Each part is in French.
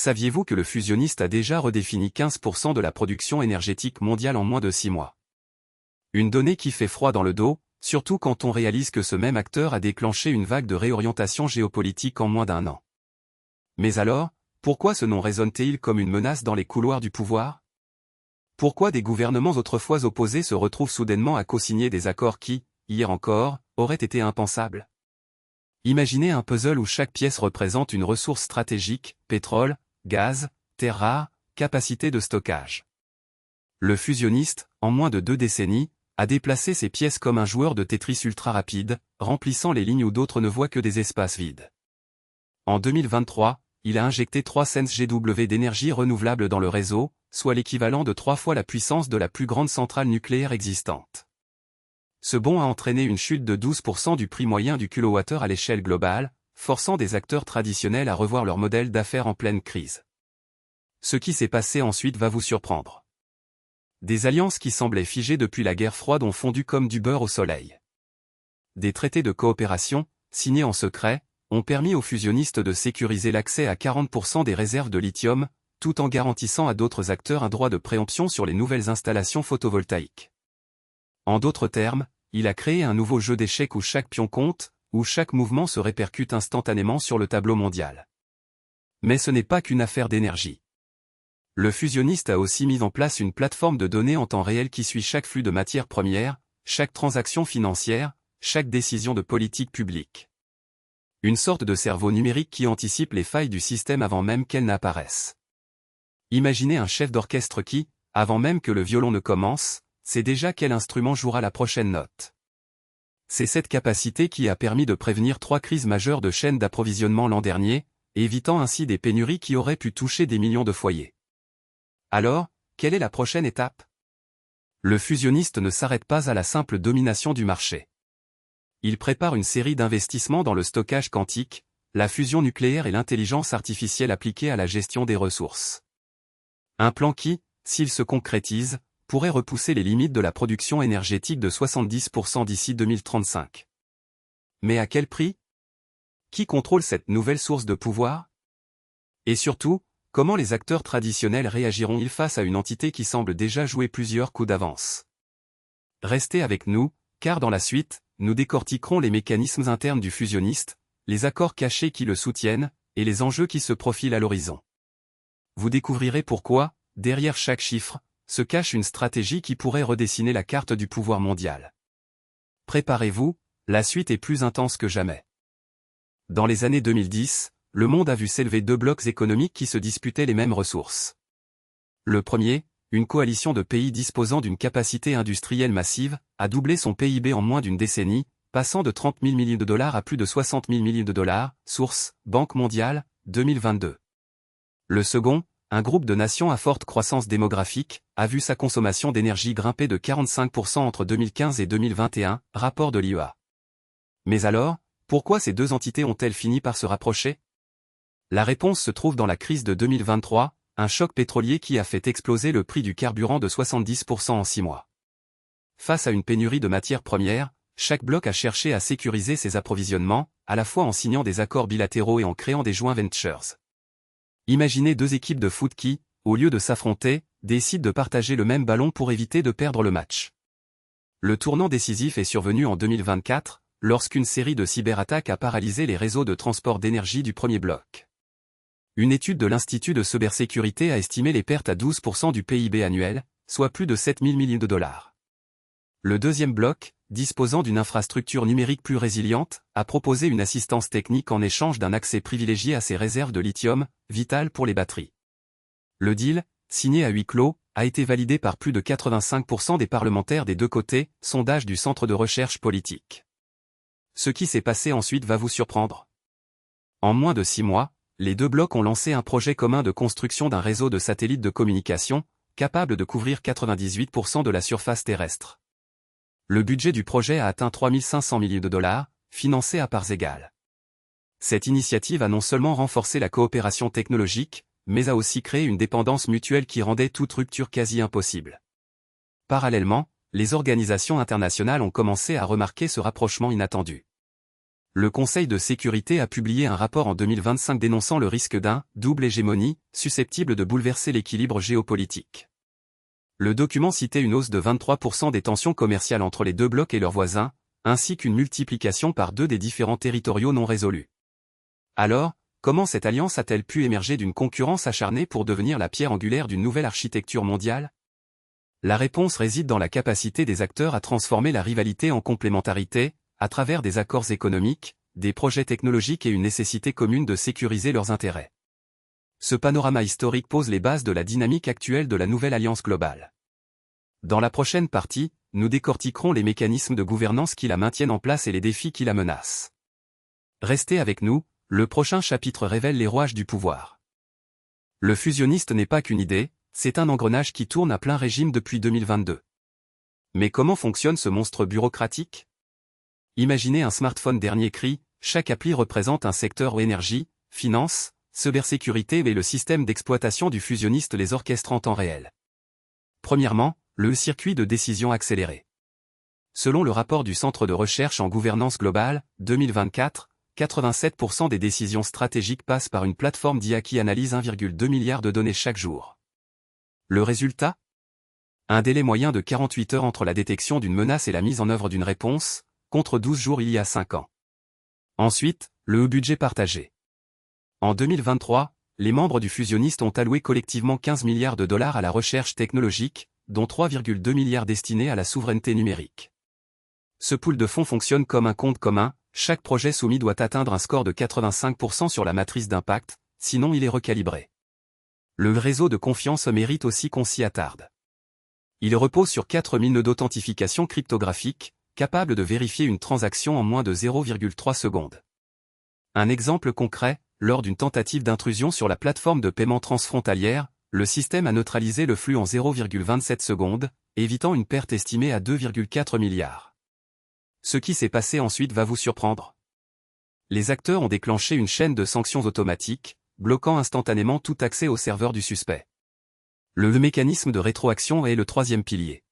Saviez-vous que le fusionniste a déjà redéfini 15% de la production énergétique mondiale en moins de 6 mois? Une donnée qui fait froid dans le dos, surtout quand on réalise que ce même acteur a déclenché une vague de réorientation géopolitique en moins d'un an. Mais alors, pourquoi ce nom résonne-t-il comme une menace dans les couloirs du pouvoir? Pourquoi des gouvernements autrefois opposés se retrouvent soudainement à co-signer des accords qui, hier encore, auraient été impensables? Imaginez un puzzle où chaque pièce représente une ressource stratégique, pétrole, gaz, terres rares, capacité de stockage. Le fusionniste, en moins de 2 décennies, a déplacé ces pièces comme un joueur de Tetris ultra rapide, remplissant les lignes où d'autres ne voient que des espaces vides. En 2023, il a injecté 3 cents GW d'énergie renouvelable dans le réseau, soit l'équivalent de 3 fois la puissance de la plus grande centrale nucléaire existante. Ce bond a entraîné une chute de 12% du prix moyen du kilowattheure à l'échelle globale, forçant des acteurs traditionnels à revoir leur modèle d'affaires en pleine crise. Ce qui s'est passé ensuite va vous surprendre. Des alliances qui semblaient figées depuis la guerre froide ont fondu comme du beurre au soleil. Des traités de coopération, signés en secret, ont permis aux fusionnistes de sécuriser l'accès à 40% des réserves de lithium, tout en garantissant à d'autres acteurs un droit de préemption sur les nouvelles installations photovoltaïques. En d'autres termes, il a créé un nouveau jeu d'échecs où chaque pion compte, où chaque mouvement se répercute instantanément sur le tableau mondial. Mais ce n'est pas qu'une affaire d'énergie. Le fusionniste a aussi mis en place une plateforme de données en temps réel qui suit chaque flux de matières premières, chaque transaction financière, chaque décision de politique publique. Une sorte de cerveau numérique qui anticipe les failles du système avant même qu'elles n'apparaissent. Imaginez un chef d'orchestre qui, avant même que le violon ne commence, sait déjà quel instrument jouera la prochaine note. C'est cette capacité qui a permis de prévenir 3 crises majeures de chaînes d'approvisionnement l'an dernier, évitant ainsi des pénuries qui auraient pu toucher des millions de foyers. Alors, quelle est la prochaine étape? Le fusionniste ne s'arrête pas à la simple domination du marché. Il prépare une série d'investissements dans le stockage quantique, la fusion nucléaire et l'intelligence artificielle appliquée à la gestion des ressources. Un plan qui, s'il se concrétise, pourrait repousser les limites de la production énergétique de 70% d'ici 2035. Mais à quel prix? Qui contrôle cette nouvelle source de pouvoir? Et surtout, comment les acteurs traditionnels réagiront-ils face à une entité qui semble déjà jouer plusieurs coups d'avance? Restez avec nous, car dans la suite, nous décortiquerons les mécanismes internes du fusionniste, les accords cachés qui le soutiennent, et les enjeux qui se profilent à l'horizon. Vous découvrirez pourquoi, derrière chaque chiffre, se cache une stratégie qui pourrait redessiner la carte du pouvoir mondial. Préparez-vous, la suite est plus intense que jamais. Dans les années 2010, le monde a vu s'élever 2 blocs économiques qui se disputaient les mêmes ressources. Le premier, une coalition de pays disposant d'une capacité industrielle massive, a doublé son PIB en moins d'une décennie, passant de 30 000 millions de dollars à plus de 60 000 millions de dollars, source, Banque mondiale, 2022. Le second, un groupe de nations à forte croissance démographique, a vu sa consommation d'énergie grimper de 45% entre 2015 et 2021, rapport de l'IEA. Mais alors, pourquoi ces 2 entités ont-elles fini par se rapprocher? La réponse se trouve dans la crise de 2023, un choc pétrolier qui a fait exploser le prix du carburant de 70% en 6 mois. Face à une pénurie de matières premières, chaque bloc a cherché à sécuriser ses approvisionnements, à la fois en signant des accords bilatéraux et en créant des joint ventures. Imaginez 2 équipes de foot qui, au lieu de s'affronter, décident de partager le même ballon pour éviter de perdre le match. Le tournant décisif est survenu en 2024, lorsqu'une série de cyberattaques a paralysé les réseaux de transport d'énergie du premier bloc. Une étude de l'Institut de cybersécurité a estimé les pertes à 12% du PIB annuel, soit plus de 7 000 millions de dollars. Le deuxième bloc, disposant d'une infrastructure numérique plus résiliente, a proposé une assistance technique en échange d'un accès privilégié à ses réserves de lithium, vitales pour les batteries. Le deal, signé à huis clos, a été validé par plus de 85% des parlementaires des 2 côtés, sondage du Centre de recherche politique. Ce qui s'est passé ensuite va vous surprendre. En moins de 6 mois, les 2 blocs ont lancé un projet commun de construction d'un réseau de satellites de communication, capable de couvrir 98% de la surface terrestre. Le budget du projet a atteint 3 500 millions de dollars, financé à parts égales. Cette initiative a non seulement renforcé la coopération technologique, mais a aussi créé une dépendance mutuelle qui rendait toute rupture quasi impossible. Parallèlement, les organisations internationales ont commencé à remarquer ce rapprochement inattendu. le Conseil de sécurité a publié un rapport en 2025 dénonçant le risque d'un « double hégémonie » susceptible de bouleverser l'équilibre géopolitique. Le document citait une hausse de 23% des tensions commerciales entre les deux blocs et leurs voisins, ainsi qu'une multiplication par 2 des différends territoriaux non résolus. Alors, comment cette alliance a-t-elle pu émerger d'une concurrence acharnée pour devenir la pierre angulaire d'une nouvelle architecture mondiale? La réponse réside dans la capacité des acteurs à transformer la rivalité en complémentarité, à travers des accords économiques, des projets technologiques et une nécessité commune de sécuriser leurs intérêts. Ce panorama historique pose les bases de la dynamique actuelle de la nouvelle alliance globale. Dans la prochaine partie, nous décortiquerons les mécanismes de gouvernance qui la maintiennent en place et les défis qui la menacent. Restez avec nous, le prochain chapitre révèle les rouages du pouvoir. Le fusionniste n'est pas qu'une idée, c'est un engrenage qui tourne à plein régime depuis 2022. Mais comment fonctionne ce monstre bureaucratique? Imaginez un smartphone dernier cri, chaque appli représente un secteur ou énergie, finance, cybersécurité et le système d'exploitation du fusionniste les orchestre en temps réel. Premièrement, le circuit de décision accéléré. Selon le rapport du Centre de recherche en gouvernance globale, 2024, 87% des décisions stratégiques passent par une plateforme d'IA qui analyse 1,2 milliard de données chaque jour. Le résultat? Un délai moyen de 48 heures entre la détection d'une menace et la mise en œuvre d'une réponse, contre 12 jours il y a 5 ans. Ensuite, le budget partagé. En 2023, les membres du fusionniste ont alloué collectivement 15 milliards de dollars à la recherche technologique, dont 3,2 milliards destinés à la souveraineté numérique. Ce pool de fonds fonctionne comme un compte commun, chaque projet soumis doit atteindre un score de 85% sur la matrice d'impact, sinon il est recalibré. Le réseau de confiance mérite aussi qu'on s'y attarde. Il repose sur 4000 nœuds d'authentification cryptographique, capables de vérifier une transaction en moins de 0,3 secondes. Un exemple concret, lors d'une tentative d'intrusion sur la plateforme de paiement transfrontalière, le système a neutralisé le flux en 0,27 secondes, évitant une perte estimée à 2,4 milliards. Ce qui s'est passé ensuite va vous surprendre. Les acteurs ont déclenché une chaîne de sanctions automatiques, bloquant instantanément tout accès au serveur du suspect. Le mécanisme de rétroaction est le troisième pilier.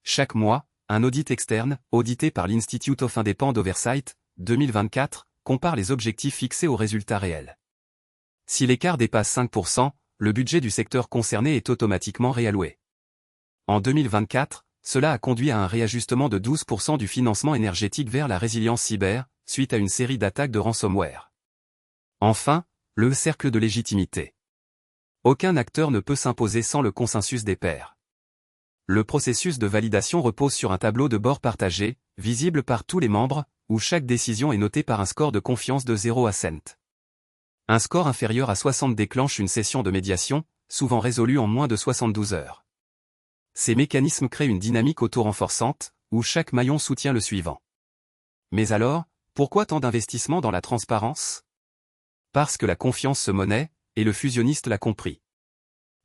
Chaque mois, un audit externe, audité par l'Institute of Independent Oversight, 2024, compare les objectifs fixés aux résultats réels. Si l'écart dépasse 5%, le budget du secteur concerné est automatiquement réalloué. En 2024, cela a conduit à un réajustement de 12% du financement énergétique vers la résilience cyber, suite à une série d'attaques de ransomware. Enfin, le cercle de légitimité. Aucun acteur ne peut s'imposer sans le consensus des pairs. Le processus de validation repose sur un tableau de bord partagé, visible par tous les membres, où chaque décision est notée par un score de confiance de 0 à 100. Un score inférieur à 60 déclenche une session de médiation, souvent résolue en moins de 72 heures. Ces mécanismes créent une dynamique auto-renforçante, où chaque maillon soutient le suivant. Mais alors, pourquoi tant d'investissement dans la transparence? Parce que la confiance se monnaie, et le fusionniste l'a compris.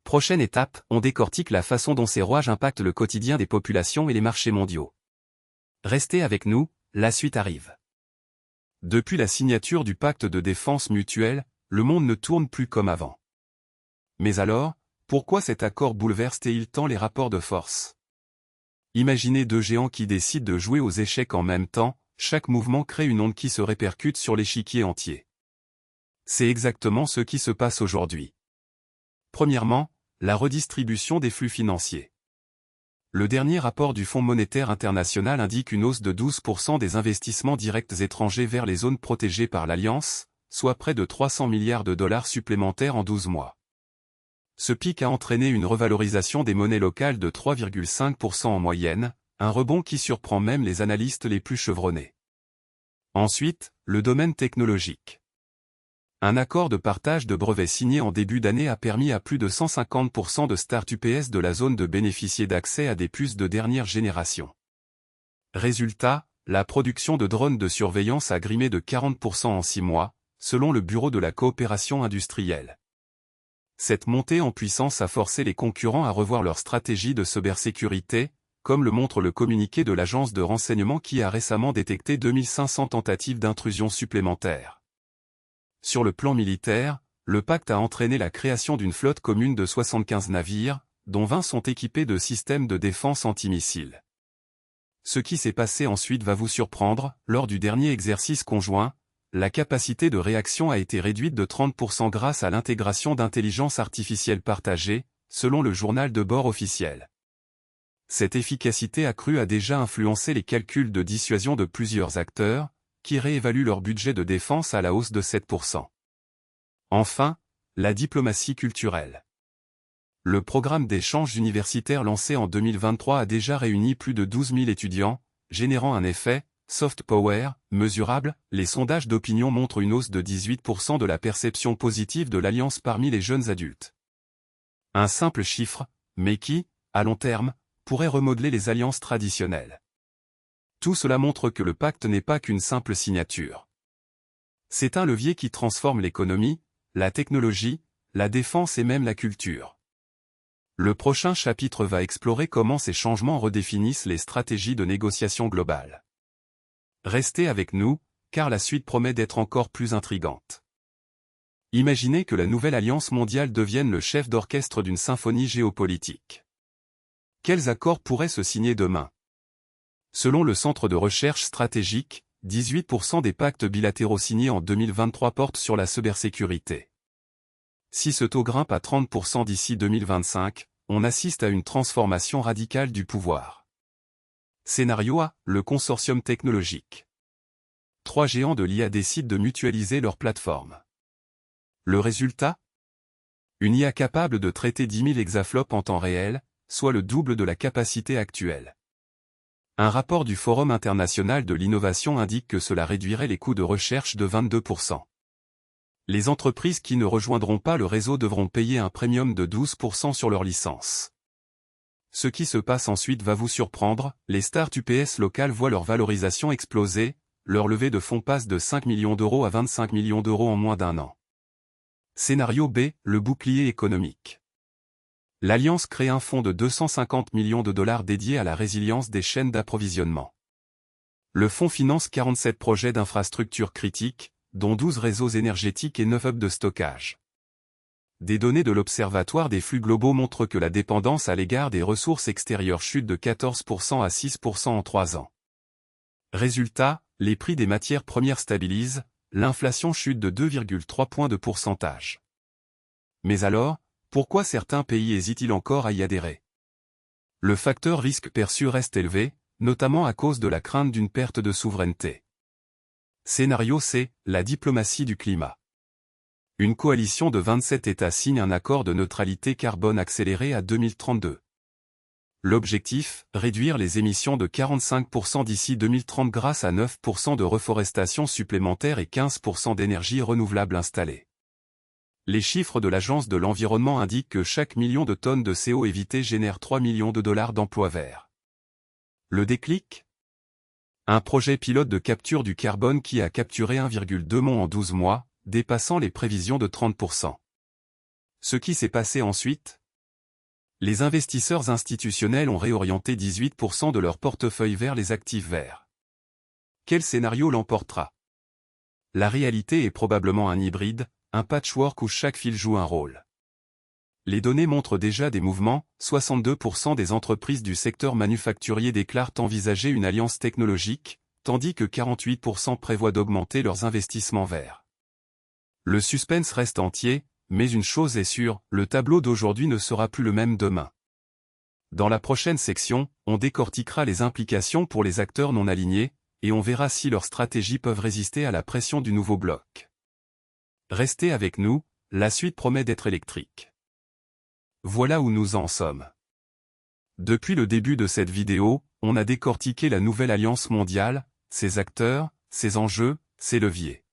Prochaine étape, on décortique la façon dont ces rouages impactent le quotidien des populations et les marchés mondiaux. Restez avec nous, la suite arrive. Depuis la signature du pacte de défense mutuelle, le monde ne tourne plus comme avant. Mais alors, pourquoi cet accord bouleverse-t-il tant les rapports de force? Imaginez deux géants qui décident de jouer aux échecs en même temps, chaque mouvement crée une onde qui se répercute sur l'échiquier entier. C'est exactement ce qui se passe aujourd'hui. Premièrement, la redistribution des flux financiers. Le dernier rapport du Fonds monétaire international indique une hausse de 12% des investissements directs étrangers vers les zones protégées par l'Alliance, soit près de 300 milliards de dollars supplémentaires en 12 mois. Ce pic a entraîné une revalorisation des monnaies locales de 3,5% en moyenne, un rebond qui surprend même les analystes les plus chevronnés. Ensuite, le domaine technologique. Un accord de partage de brevets signé en début d'année a permis à plus de 150% de start-UPS de la zone de bénéficier d'accès à des puces de dernière génération. Résultat, la production de drones de surveillance a grimé de 40% en 6 mois, selon le Bureau de la coopération industrielle. Cette montée en puissance a forcé les concurrents à revoir leur stratégie de cybersécurité, comme le montre le communiqué de l'agence de renseignement qui a récemment détecté 2500 tentatives d'intrusion supplémentaires. Sur le plan militaire, le pacte a entraîné la création d'une flotte commune de 75 navires, dont 20 sont équipés de systèmes de défense antimissiles. Ce qui s'est passé ensuite va vous surprendre. Lors du dernier exercice conjoint, la capacité de réaction a été réduite de 30% grâce à l'intégration d'intelligence artificielle partagée, selon le journal de bord officiel. Cette efficacité accrue a déjà influencé les calculs de dissuasion de plusieurs acteurs, qui réévaluent leur budget de défense à la hausse de 7%. Enfin, la diplomatie culturelle. Le programme d'échanges universitaires lancé en 2023 a déjà réuni plus de 12 000 étudiants, générant un effet soft power mesurable. Les sondages d'opinion montrent une hausse de 18% de la perception positive de l'Alliance parmi les jeunes adultes. Un simple chiffre, mais qui, à long terme, pourrait remodeler les alliances traditionnelles. Tout cela montre que le pacte n'est pas qu'une simple signature. C'est un levier qui transforme l'économie, la technologie, la défense et même la culture. Le prochain chapitre va explorer comment ces changements redéfinissent les stratégies de négociation globale. Restez avec nous, car la suite promet d'être encore plus intrigante. Imaginez que la nouvelle alliance mondiale devienne le chef d'orchestre d'une symphonie géopolitique. Quels accords pourraient se signer demain? Selon le Centre de recherche stratégique, 18% des pactes bilatéraux signés en 2023 portent sur la cybersécurité. Si ce taux grimpe à 30% d'ici 2025, on assiste à une transformation radicale du pouvoir. Scénario A, le consortium technologique. 3 géants de l'IA décident de mutualiser leurs plateformes. Le résultat? Une IA capable de traiter 10 000 exaflops en temps réel, soit le double de la capacité actuelle. Un rapport du Forum international de l'innovation indique que cela réduirait les coûts de recherche de 22%. Les entreprises qui ne rejoindront pas le réseau devront payer un premium de 12% sur leur licence. Ce qui se passe ensuite va vous surprendre, les startups UPS locales voient leur valorisation exploser, leur levée de fonds passe de 5 millions d'euros à 25 millions d'euros en moins d'un an. Scénario B, le bouclier économique. L'Alliance crée un fonds de 250 millions de dollars dédié à la résilience des chaînes d'approvisionnement. Le fonds finance 47 projets d'infrastructures critiques, dont 12 réseaux énergétiques et 9 hubs de stockage. Des données de l'Observatoire des flux globaux montrent que la dépendance à l'égard des ressources extérieures chute de 14% à 6% en 3 ans. Résultat, les prix des matières premières stabilisent, l'inflation chute de 2,3 points de pourcentage. Mais alors, pourquoi certains pays hésitent-ils encore à y adhérer? Le facteur risque perçu reste élevé, notamment à cause de la crainte d'une perte de souveraineté. Scénario C, la diplomatie du climat. Une coalition de 27 États signe un accord de neutralité carbone accéléré à 2032. L'objectif, réduire les émissions de 45% d'ici 2030 grâce à 9% de reforestation supplémentaire et 15% d'énergie renouvelable installée. Les chiffres de l'Agence de l'environnement indiquent que chaque million de tonnes de CO évité génère 3 millions de dollars d'emplois verts. Le déclic? Un projet pilote de capture du carbone qui a capturé 1,2 mont en 12 mois, dépassant les prévisions de 30%. Ce qui s'est passé ensuite? Les investisseurs institutionnels ont réorienté 18% de leur portefeuille vers les actifs verts. Quel scénario l'emportera? La réalité est probablement un hybride, un patchwork où chaque fil joue un rôle. Les données montrent déjà des mouvements, 62% des entreprises du secteur manufacturier déclarent envisager une alliance technologique, tandis que 48% prévoient d'augmenter leurs investissements verts. Le suspense reste entier, mais une chose est sûre, le tableau d'aujourd'hui ne sera plus le même demain. Dans la prochaine section, on décortiquera les implications pour les acteurs non alignés, et on verra si leurs stratégies peuvent résister à la pression du nouveau bloc. Restez avec nous, la suite promet d'être électrique. Voilà où nous en sommes. Depuis le début de cette vidéo, on a décortiqué la nouvelle alliance mondiale, ses acteurs, ses enjeux, ses leviers.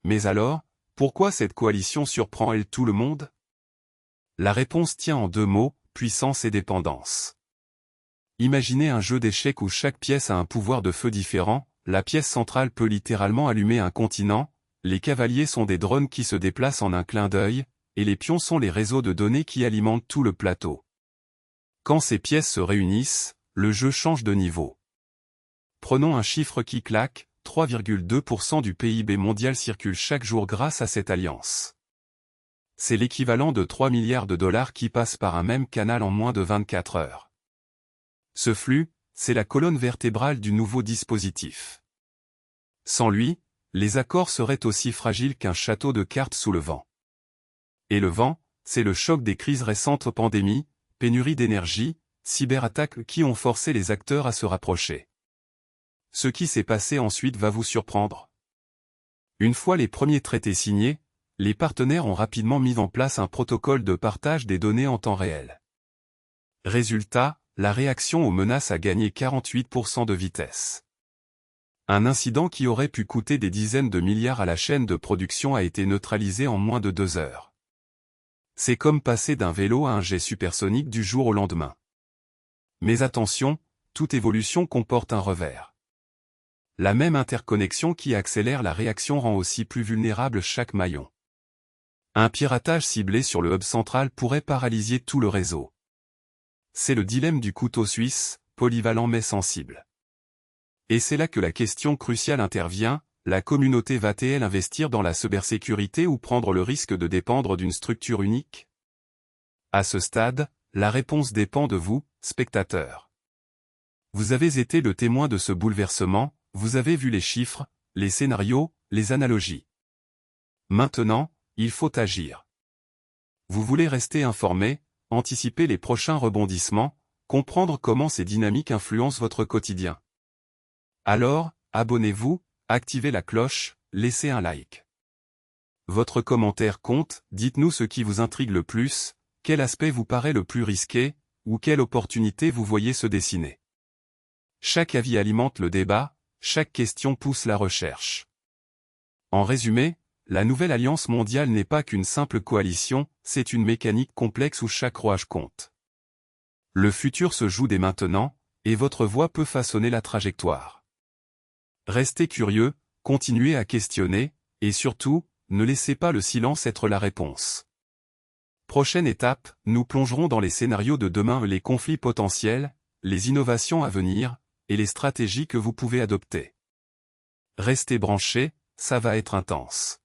Mais alors, pourquoi cette coalition surprend-elle tout le monde? La réponse tient en 2 mots, puissance et dépendance. Imaginez un jeu d'échecs où chaque pièce a un pouvoir de feu différent, la pièce centrale peut littéralement allumer un continent, les cavaliers sont des drones qui se déplacent en un clin d'œil, et les pions sont les réseaux de données qui alimentent tout le plateau. Quand ces pièces se réunissent, le jeu change de niveau. Prenons un chiffre qui claque, 3,2% du PIB mondial circule chaque jour grâce à cette alliance. C'est l'équivalent de 3 milliards de dollars qui passent par un même canal en moins de 24 heures. Ce flux, c'est la colonne vertébrale du nouveau dispositif. Sans lui, les accords seraient aussi fragiles qu'un château de cartes sous le vent. Et le vent, c'est le choc des crises récentes, pandémies, pénurie d'énergie, cyberattaques qui ont forcé les acteurs à se rapprocher. Ce qui s'est passé ensuite va vous surprendre. Une fois les premiers traités signés, les partenaires ont rapidement mis en place un protocole de partage des données en temps réel. Résultat, la réaction aux menaces a gagné 48% de vitesse. Un incident qui aurait pu coûter des dizaines de milliards à la chaîne de production a été neutralisé en moins de 2 heures. C'est comme passer d'un vélo à un jet supersonique du jour au lendemain. Mais attention, toute évolution comporte un revers. La même interconnexion qui accélère la réaction rend aussi plus vulnérable chaque maillon. Un piratage ciblé sur le hub central pourrait paralyser tout le réseau. C'est le dilemme du couteau suisse, polyvalent mais sensible. Et c'est là que la question cruciale intervient, la communauté va-t-elle investir dans la cybersécurité ou prendre le risque de dépendre d'une structure unique? À ce stade, la réponse dépend de vous, spectateurs. Vous avez été le témoin de ce bouleversement, vous avez vu les chiffres, les scénarios, les analogies. Maintenant, il faut agir. Vous voulez rester informé, anticiper les prochains rebondissements, comprendre comment ces dynamiques influencent votre quotidien. Alors, abonnez-vous, activez la cloche, laissez un like. Votre commentaire compte, dites-nous ce qui vous intrigue le plus, quel aspect vous paraît le plus risqué, ou quelle opportunité vous voyez se dessiner. Chaque avis alimente le débat, chaque question pousse la recherche. En résumé, la nouvelle alliance mondiale n'est pas qu'une simple coalition, c'est une mécanique complexe où chaque rouage compte. Le futur se joue dès maintenant, et votre voix peut façonner la trajectoire. Restez curieux, continuez à questionner, et surtout, ne laissez pas le silence être la réponse. Prochaine étape, nous plongerons dans les scénarios de demain, les conflits potentiels, les innovations à venir, et les stratégies que vous pouvez adopter. Restez branchés, ça va être intense.